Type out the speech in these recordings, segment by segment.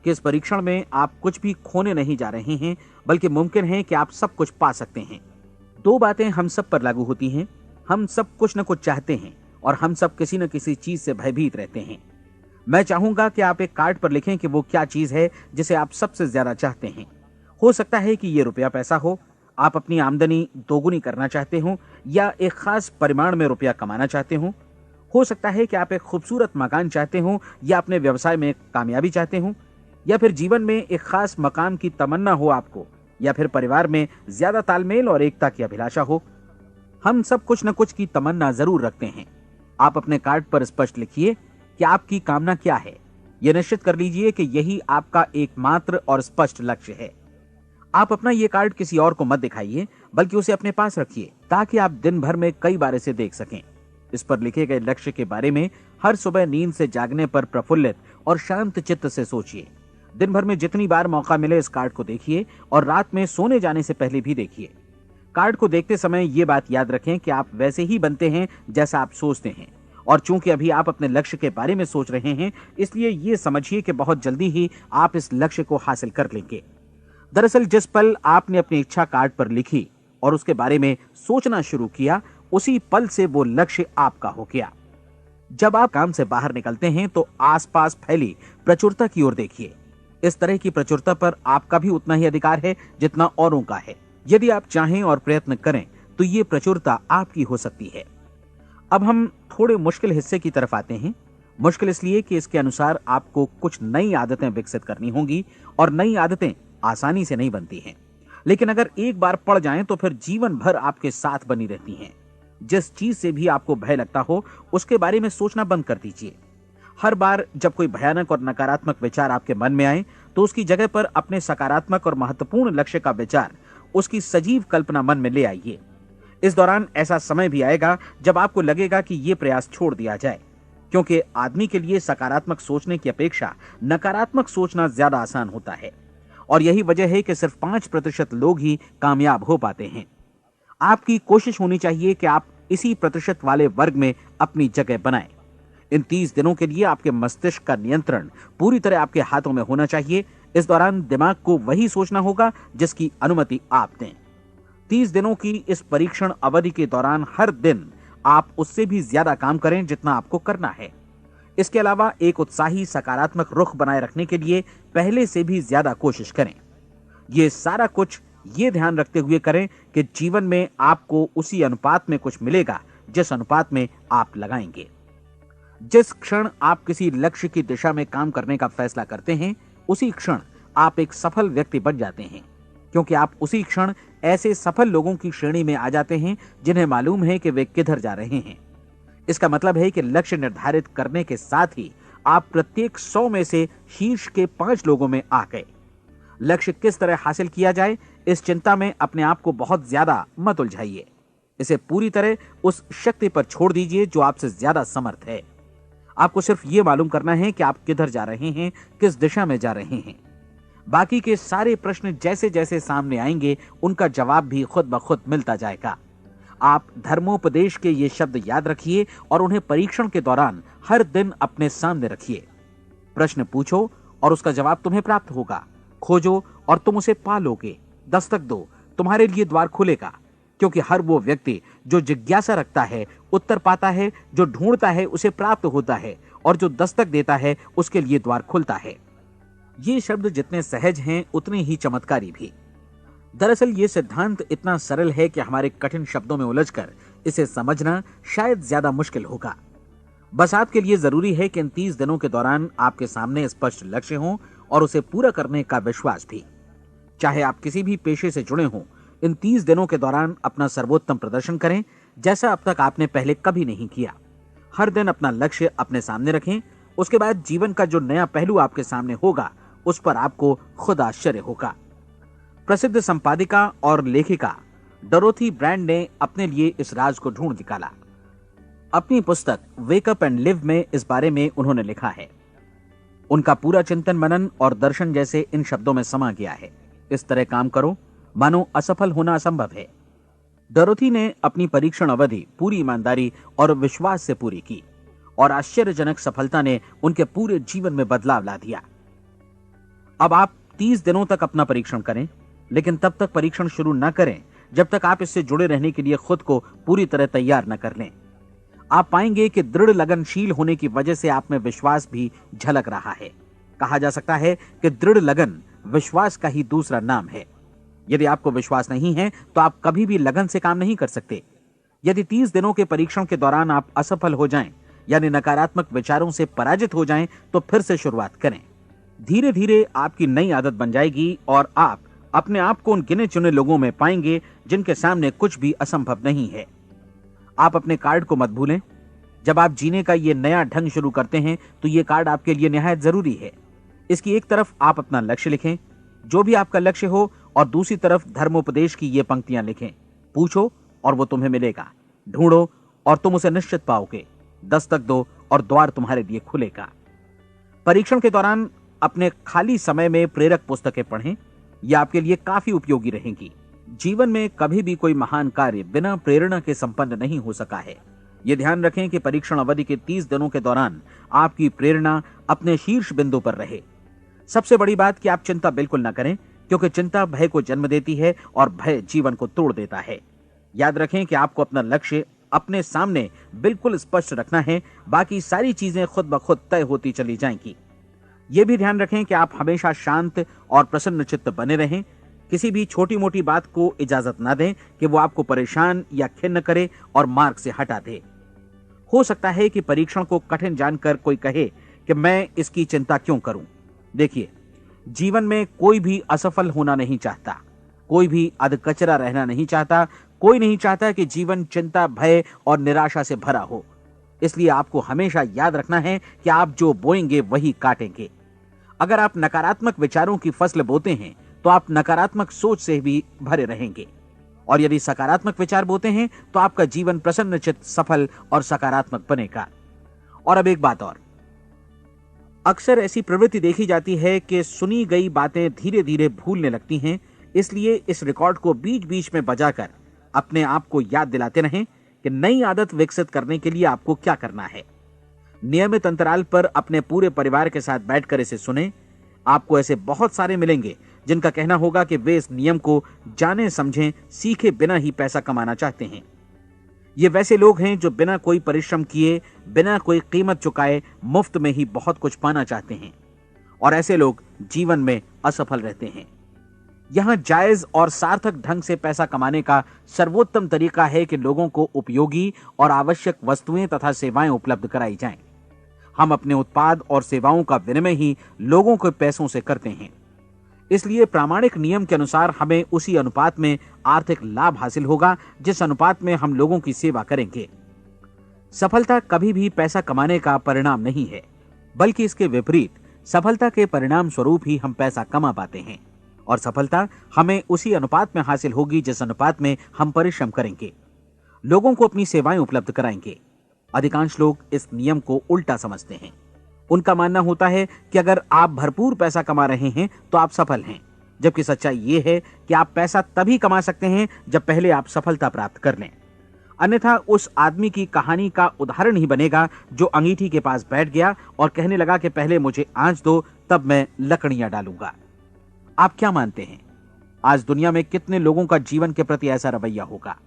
कि इस परीक्षण में आप कुछ भी खोने नहीं जा रहे हैं, बल्कि मुमकिन है कि आप सब कुछ पा सकते हैं। दो बातें हम सब पर लागू होती हैं। हम सब कुछ न कुछ चाहते हैं और हम सब किसी न किसी चीज से भयभीत रहते हैं। मैं चाहूंगा कि आप एक कार्ड पर लिखें कि वो क्या चीज है जिसे आप सबसे ज्यादा चाहते हैं। हो सकता है कि ये रुपया पैसा हो, आप अपनी आमदनी दोगुनी करना चाहते हो, या एक खास परिमाण में रुपया कमाना चाहते हो सकता है कि आप एक खूबसूरत मकान चाहते हो, या अपने व्यवसाय में कामयाबी चाहते हो, या फिर जीवन में एक खास मकाम की तमन्ना हो आपको, या फिर परिवार में ज्यादा तालमेल और एकता की अभिलाषा हो। हम सब कुछ न कुछ की तमन्ना जरूर रखते हैं। आप अपने कार्ड पर स्पष्ट लिखिए कि आपकी कामना क्या है। यह निश्चित कर लीजिए कि यही आपका एकमात्र और स्पष्ट लक्ष्य है। आप अपना यह कार्ड किसी और को मत दिखाइए, बल्कि उसे अपने पास रखिए, ताकि आप दिन भर में कई बार इसे देख सकें। इस पर लिखे गए लक्ष्य के बारे में हर सुबह नींद से जागने पर प्रफुल्लित और शांत चित्त से सोचिए। दिन भर में जितनी बार मौका मिले इस कार्ड को देखिए, और रात में सोने जाने से पहले भी देखिए। कार्ड को देखते समय ये बात याद रखें कि आप वैसे ही बनते हैं जैसा आप सोचते हैं, और चूंकि अभी आप अपने लक्ष्य के बारे में सोच रहे हैं, इसलिए ये समझिए कि बहुत जल्दी ही आप इस लक्ष्य को हासिल कर लेंगे। दरअसल जिस पल आपने अपनी इच्छा कार्ड पर लिखी और उसके बारे में सोचना शुरू किया, उसी पल से वो लक्ष्य आपका हो गया। जब आप काम से बाहर निकलते हैं तो आसपास फैली प्रचुरता की ओर देखिए। इस तरह की प्रचुरता पर आपका भी उतना ही अधिकार है जितना औरों का है। यदि आप चाहें और प्रयत्न करें तो ये प्रचुरता आपकी हो सकती है। अब हम थोड़े मुश्किल हिस्से की तरफ आते हैं। मुश्किल इसलिए कि इसके अनुसार आपको कुछ नई आदतें विकसित करनी होंगी, और नई आदतें आसानी से नहीं बनती हैं, लेकिन अगर एक बार पड़ जाएं तो फिर जीवन भर आपके साथ बनी रहती हैं। जिस चीज से भी आपको भय लगता हो, उसके बारे में सोचना बंद कर दीजिए। हर बार जब कोई भयानक और नकारात्मक विचार आपके मन में आए, तो उसकी जगह पर अपने सकारात्मक और महत्वपूर्ण लक्ष्य का विचार, उसकी सजीव कल्पना मन में ले आइए। इस दौरान ऐसा समय भी आएगा जब आपको लगेगा कि यह प्रयास छोड़ दिया जाए, क्योंकि आदमी के लिए सकारात्मक सोचने की अपेक्षा नकारात्मक सोचना ज्यादा आसान होता है, और यही वजह है कि सिर्फ 5% लोग ही कामयाब हो पाते हैं। आपकी कोशिश होनी चाहिए कि आप इसी प्रतिशत वाले वर्ग में अपनी जगह बनाएं। इन 30 दिनों के लिए आपके मस्तिष्क का नियंत्रण पूरी तरह आपके हाथों में होना चाहिए। इस दौरान दिमाग को वही सोचना होगा जिसकी अनुमति आप दें। 30 दिनों की इस परीक्षण अवधि के दौरान हर दिन आप उससे भी ज्यादा काम करें जितना आपको करना है। इसके अलावा एक उत्साही सकारात्मक रुख बनाए रखने के लिए पहले से भी ज्यादा कोशिश करें। ये सारा कुछ ये ध्यान रखते हुए करें कि जीवन में आपको उसी अनुपात में कुछ मिलेगा जिस अनुपात में आप लगाएंगे। जिस क्षण आप किसी लक्ष्य की दिशा में काम करने का फैसला करते हैं, उसी क्षण आप एक सफल व्यक्ति बन जाते हैं, क्योंकि आप उसी क्षण ऐसे सफल लोगों की श्रेणी में आ जाते हैं जिन्हें मालूम है कि वे किधर जा रहे हैं। इसका मतलब है कि लक्ष्य निर्धारित करने के साथ ही आप प्रत्येक 100 में से शीर्ष के 5 लोगों में आ गए। लक्ष्य किस तरह हासिल किया जाए, इस चिंता में अपने आप को बहुत ज्यादा मत उलझाइए। इसे पूरी तरह उस शक्ति पर छोड़ दीजिए जो आपसे ज्यादा समर्थ है। आपको सिर्फ ये मालूम करना है कि आप किधर जा रहे हैं, किस दिशा में जा रहे हैं। बाकी के सारे प्रश्न जैसे जैसे सामने आएंगे, उनका जवाब भी खुद ब खुद मिलता जाएगा। आप धर्मोपदेश के ये शब्द याद रखिए और उन्हें परीक्षण के दौरान हर दिन अपने सामने रखिए। प्रश्न पूछो और उसका जवाब तुम्हें प्राप्त होगा। खोजो और तुम उसे पा लोगे। दस्तक दो, तुम्हारे लिए द्वार खुलेगा, क्योंकि हर वो व्यक्ति जो जिज्ञासा रखता है उत्तर पाता है, जो ढूंढता है उसे प्राप्त होता है, और जो दस्तक देता है उसके लिए द्वार खुलता है। ये शब्द जितने सहज हैं उतने ही चमत्कारी भी। दरअसल ये सिद्धांत इतना सरल है कि हमारे कठिन शब्दों में उलझकर इसे समझना शायद ज्यादा मुश्किल होगा। बस आपके लिए जरूरी है कि इन 30 दिनों के दौरान आपके सामने स्पष्ट लक्ष्य हो और उसे पूरा करने का विश्वास भी। चाहे आप किसी भी पेशे से जुड़े हों, इन 30 दिनों के दौरान अपना सर्वोत्तम प्रदर्शन करें, जैसा अब तक आपने पहले कभी नहीं किया। हर दिन अपना लक्ष्य अपने सामने रखें। उसके बाद जीवन का जो नया पहलू आपके सामने होगा, उस पर आपको खुद आश्चर्य होगा। प्रसिद्ध संपादिका और लेखिका डोरोथी ब्रैंड ने अपने लिए इस राज को ढूंढ निकाला। अपनी पुस्तक वेक अप एंड लिव में इस बारे में उन्होंने लिखा है। उनका पूरा चिंतन मनन और दर्शन जैसे इन शब्दों में समा गया है। इस तरह काम करो मानो असफल होना असंभव है। डोरोथी ने अपनी परीक्षण अवधि पूरी ईमानदारी और विश्वास से पूरी की, और आश्चर्यजनक सफलता ने उनके पूरे जीवन में बदलाव ला दिया। अब आप 30 दिनों तक अपना परीक्षण करें, लेकिन तब तक परीक्षण शुरू न करें जब तक आप इससे जुड़े रहने के लिए खुद को पूरी तरह तैयार न कर लें। आप पाएंगे कि दृढ़ लगनशील होने की वजह से आप में विश्वास भी झलक रहा है। कहा जा सकता है कि दृढ़ लगन विश्वास का ही दूसरा नाम है। यदि आपको विश्वास नहीं है तो आप कभी भी लगन से काम नहीं कर सकते। यदि 30 दिनों के परीक्षण के दौरान आप असफल हो जाएं, यानी नकारात्मक विचारों से पराजित हो जाएं, तो फिर से शुरुआत करें। धीरे धीरे आपकी नई आदत बन जाएगी और आप अपने आप को उन गिने चुने लोगों में पाएंगे जिनके सामने कुछ भी असंभव नहीं है। आप अपने कार्ड को मत भूलें। जब आप जीने का ये नया ढंग शुरू करते हैं तो ये कार्ड आपके लिए निहायत जरूरी है। इसकी एक तरफ आप अपना लक्ष्य लिखें, जो भी आपका लक्ष्य हो, और दूसरी तरफ धर्मोपदेश की ये पंक्तियां लिखें। पूछो और वो तुम्हें मिलेगा, ढूंढो और तुम उसे निश्चित पाओगे, दस्तक दो और द्वार तुम्हारे लिए खुलेगा। परीक्षण के दौरान अपने खाली समय में प्रेरक पुस्तकें पढ़ें। यह आपके लिए काफी उपयोगी रहेंगी। जीवन में कभी भी कोई महान कार्य बिना प्रेरणा के संपन्न नहीं हो सका है। यह ध्यान रखें कि परीक्षण अवधि के 30 दिनों के दौरान आपकी प्रेरणा अपने शीर्ष बिंदु पर रहे। सबसे बड़ी बात कि आप चिंता बिल्कुल न करें, क्योंकि चिंता भय को जन्म देती है और भय जीवन को तोड़ देता है। याद रखें कि आपको अपना लक्ष्य अपने सामने बिल्कुल स्पष्ट रखना है, बाकी सारी चीजें खुद ब खुद तय होती चली जाएंगी। यह भी ध्यान रखें कि आप हमेशा शांत और प्रसन्न चित्त बने रहें। किसी भी छोटी मोटी बात को इजाजत ना दें कि वो आपको परेशान या खिन्न करे और मार्ग से हटा दे। हो सकता है कि परीक्षण को कठिन जानकर कोई कहे कि मैं इसकी चिंता क्यों करूं। देखिए, जीवन में कोई भी असफल होना नहीं चाहता, कोई भी अधकचरा रहना नहीं चाहता, कोई नहीं चाहता कि जीवन चिंता, भय और निराशा से भरा हो। इसलिए आपको हमेशा याद रखना है कि आप जो बोएंगे वही काटेंगे। अगर आप नकारात्मक विचारों की फसल बोते हैं तो आप नकारात्मक सोच से भी भरे रहेंगे, और यदि सकारात्मक विचार बोते हैं तो आपका जीवन प्रसन्नचित्त, सफल और सकारात्मक बनेगा। और अब एक बात और, अक्सर ऐसी प्रवृत्ति देखी जाती है कि सुनी गई बातें धीरे धीरे भूलने लगती हैं। इसलिए इस रिकॉर्ड को बीच बीच में बजाकर अपने आप को याद दिलाते रहें कि नई आदत विकसित करने के लिए आपको क्या करना है। नियमित अंतराल पर अपने पूरे परिवार के साथ बैठकर इसे सुनें। आपको ऐसे बहुत सारे मिलेंगे जिनका कहना होगा कि वे इस नियम को जाने समझें सीखे बिना ही पैसा कमाना चाहते हैं। ये वैसे लोग हैं जो बिना कोई परिश्रम किए, बिना कोई कीमत चुकाए मुफ्त में ही बहुत कुछ पाना चाहते हैं, और ऐसे लोग जीवन में असफल रहते हैं। यहां जायज और सार्थक ढंग से पैसा कमाने का सर्वोत्तम तरीका है कि लोगों को उपयोगी और आवश्यक वस्तुएं तथा सेवाएं उपलब्ध कराई जाएं। हम अपने उत्पाद और सेवाओं का विनिमय ही लोगों के पैसों से करते हैं। इसलिए प्रामाणिक नियम के अनुसार हमें उसी अनुपात में आर्थिक लाभ हासिल होगा जिस अनुपात में हम लोगों की सेवा करेंगे। सफलता कभी भी पैसा कमाने का परिणाम नहीं है, बल्कि इसके विपरीत सफलता के परिणाम स्वरूप ही हम पैसा कमा पाते हैं, और सफलता हमें उसी अनुपात में हासिल होगी जिस अनुपात में हम परिश्रम करेंगे, लोगों को अपनी सेवाएं उपलब्ध कराएंगे। अधिकांश लोग इस नियम को उल्टा समझते हैं। उनका मानना होता है कि अगर आप भरपूर पैसा कमा रहे हैं तो आप सफल हैं, जबकि सच्चाई यह है कि आप पैसा तभी कमा सकते हैं जब पहले आप सफलता प्राप्त कर लें। अन्यथा उस आदमी की कहानी का उदाहरण ही बनेगा जो अंगीठी के पास बैठ गया और कहने लगा कि पहले मुझे आंच दो, तब मैं लकड़ियां डालूंगा। आप क्या मानते हैं, आज दुनिया में कितने लोगों का जीवन के प्रति ऐसा रवैया होगा?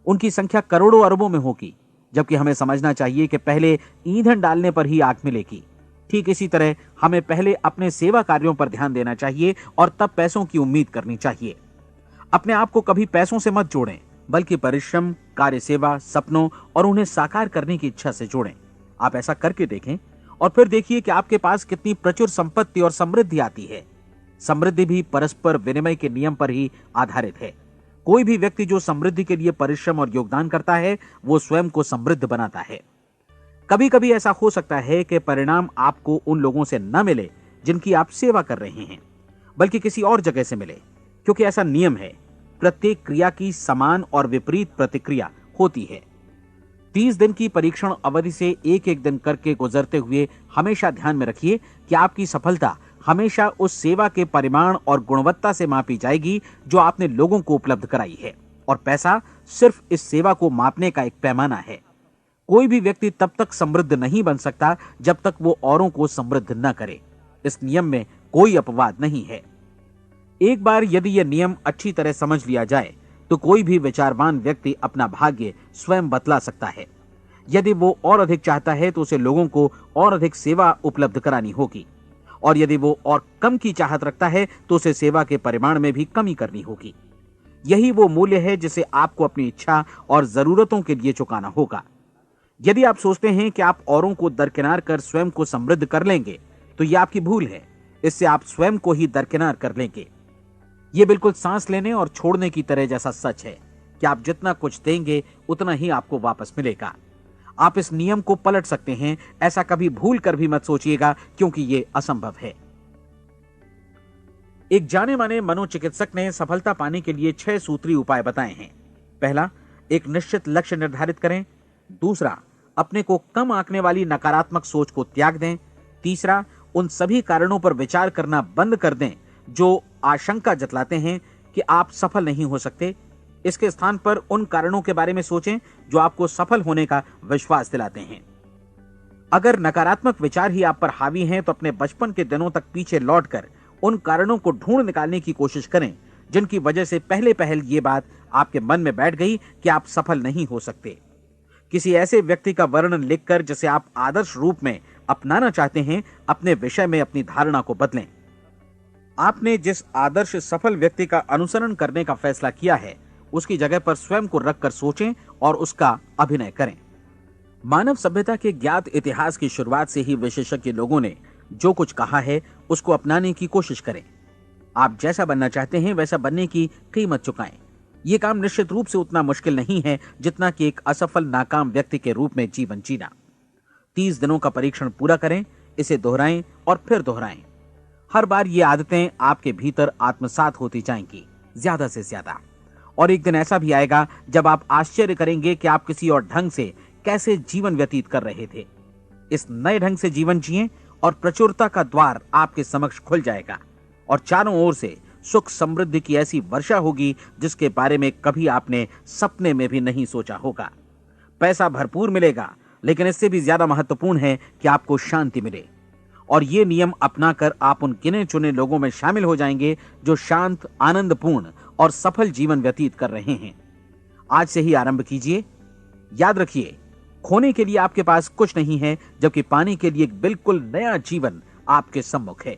उनकी संख्या करोड़ों अरबों में होगी, जबकि हमें समझना चाहिए कि पहले ईंधन डालने पर ही आग मिलेगी। ठीक इसी तरह हमें पहले अपने सेवा कार्यों पर ध्यान देना चाहिए और तब पैसों की उम्मीद करनी चाहिए। अपने आप को कभी पैसों से मत जोड़ें, बल्कि परिश्रम, कार्य सेवा, सपनों और उन्हें साकार करने की इच्छा से जोड़ें। आप ऐसा करके देखें और फिर देखिए कि आपके पास कितनी प्रचुर संपत्ति और समृद्धि आती है। समृद्धि भी परस्पर विनिमय के नियम पर ही आधारित है। कोई भी व्यक्ति जो समृद्धि के लिए परिश्रम और योगदान करता है, वो स्वयं को समृद्ध बनाता है। कभी कभी ऐसा हो सकता है कि परिणाम आपको उन लोगों से न मिले जिनकी आप सेवा कर रहे हैं, बल्कि किसी और जगह से मिले, क्योंकि ऐसा नियम है, प्रत्येक क्रिया की समान और विपरीत प्रतिक्रिया होती है। 30 दिन की परीक्षण अवधि से एक एक दिन करके गुजरते हुए हमेशा ध्यान में रखिए कि आपकी सफलता हमेशा उस सेवा के परिमाण और गुणवत्ता से मापी जाएगी जो आपने लोगों को उपलब्ध कराई है, और पैसा सिर्फ इस सेवा को मापने का एक पैमाना है। कोई भी व्यक्ति तब तक समृद्ध नहीं बन सकता जब तक वो औरों को समृद्ध न करे। इस नियम में कोई अपवाद नहीं है। एक बार यदि यह नियम अच्छी तरह समझ लिया जाए तो कोई भी विचारवान व्यक्ति अपना भाग्य स्वयं बतला सकता है। यदि वो और अधिक चाहता है तो उसे लोगों को और अधिक सेवा उपलब्ध करानी होगी, और यदि वो और कम की चाहत रखता है तो उसे सेवा के परिमाण में भी कमी करनी होगी। यही वो मूल्य है जिसे आपको अपनी इच्छा और जरूरतों के लिए चुकाना होगा। यदि आप सोचते हैं कि आप औरों को दरकिनार कर स्वयं को समृद्ध कर लेंगे तो यह आपकी भूल है। इससे आप स्वयं को ही दरकिनार कर लेंगे। यह बिल्कुल सांस लेने और छोड़ने की तरह जैसा सच है कि आप जितना कुछ देंगे उतना ही आपको वापस मिलेगा। आप इस नियम को पलट सकते हैं, ऐसा कभी भूल कर भी मत सोचिएगा, क्योंकि यह असंभव है। एक जाने माने मनोचिकित्सक ने सफलता पाने के लिए 6 सूत्री उपाय बताए हैं। पहला, एक निश्चित लक्ष्य निर्धारित करें। दूसरा, अपने को कम आंकने वाली नकारात्मक सोच को त्याग दें। तीसरा, उन सभी कारणों पर विचार करना बंद कर दें जो आशंका जतलाते हैं कि आप सफल नहीं हो सकते। इसके स्थान पर उन कारणों के बारे में सोचें जो आपको सफल होने का विश्वास दिलाते हैं। अगर नकारात्मक विचार ही आप पर हावी हैं तो अपने बचपन के दिनों तक पीछे लौटकर उन कारणों को ढूंढ निकालने की कोशिश करें जिनकी वजह से पहले पहल ये बात आपके मन में बैठ गई कि आप सफल नहीं हो सकते। किसी ऐसे व्यक्ति का वर्णन लिखकर जिसे आप आदर्श रूप में अपनाना चाहते हैं, अपने विषय में अपनी धारणा को बदलें। आपने जिस आदर्श सफल व्यक्ति का अनुसरण करने का फैसला किया है उसकी जगह पर स्वयं को रखकर सोचें और उसका अभिनय करें। मानव सभ्यता के ज्ञात इतिहास की शुरुआत से ही विशेषज्ञ लोगों ने जो कुछ कहा है उसको अपनाने की कोशिश करें। आप जैसा बनना चाहते हैं वैसा बनने की कीमत चुकाएं। यह काम निश्चित रूप से उतना मुश्किल नहीं है जितना कि एक असफल नाकाम व्यक्ति के रूप में जीवन जीना। 30 दिनों का परीक्षण पूरा करें, इसे दोहराएं और फिर दोहराएं। हर बार ये आदतें आपके भीतर आत्मसात होती जाएंगी, ज्यादा से ज्यादा। और एक दिन ऐसा भी आएगा जब आप आश्चर्य करेंगे कि आप किसी और ढंग से कैसे जीवन व्यतीत कर रहे थे। इस नए ढंग से जीवन जिएं और प्रचुरता का द्वार आपके समक्ष खुल जाएगा और चारों ओर से सुख समृद्धि की ऐसी वर्षा होगी जिसके बारे में कभी आपने सपने में भी नहीं सोचा होगा। पैसा भरपूर मिलेगा, लेकिन इससे भी ज्यादा महत्वपूर्ण है कि आपको शांति मिले। और ये नियम अपनाकर आप उन गिने चुने लोगों में शामिल हो जाएंगे जो शांत, आनंदपूर्ण और सफल जीवन व्यतीत कर रहे हैं। आज से ही आरंभ कीजिए। याद रखिए, खोने के लिए आपके पास कुछ नहीं है, जबकि पाने के लिए एक बिल्कुल नया जीवन आपके सम्मुख है।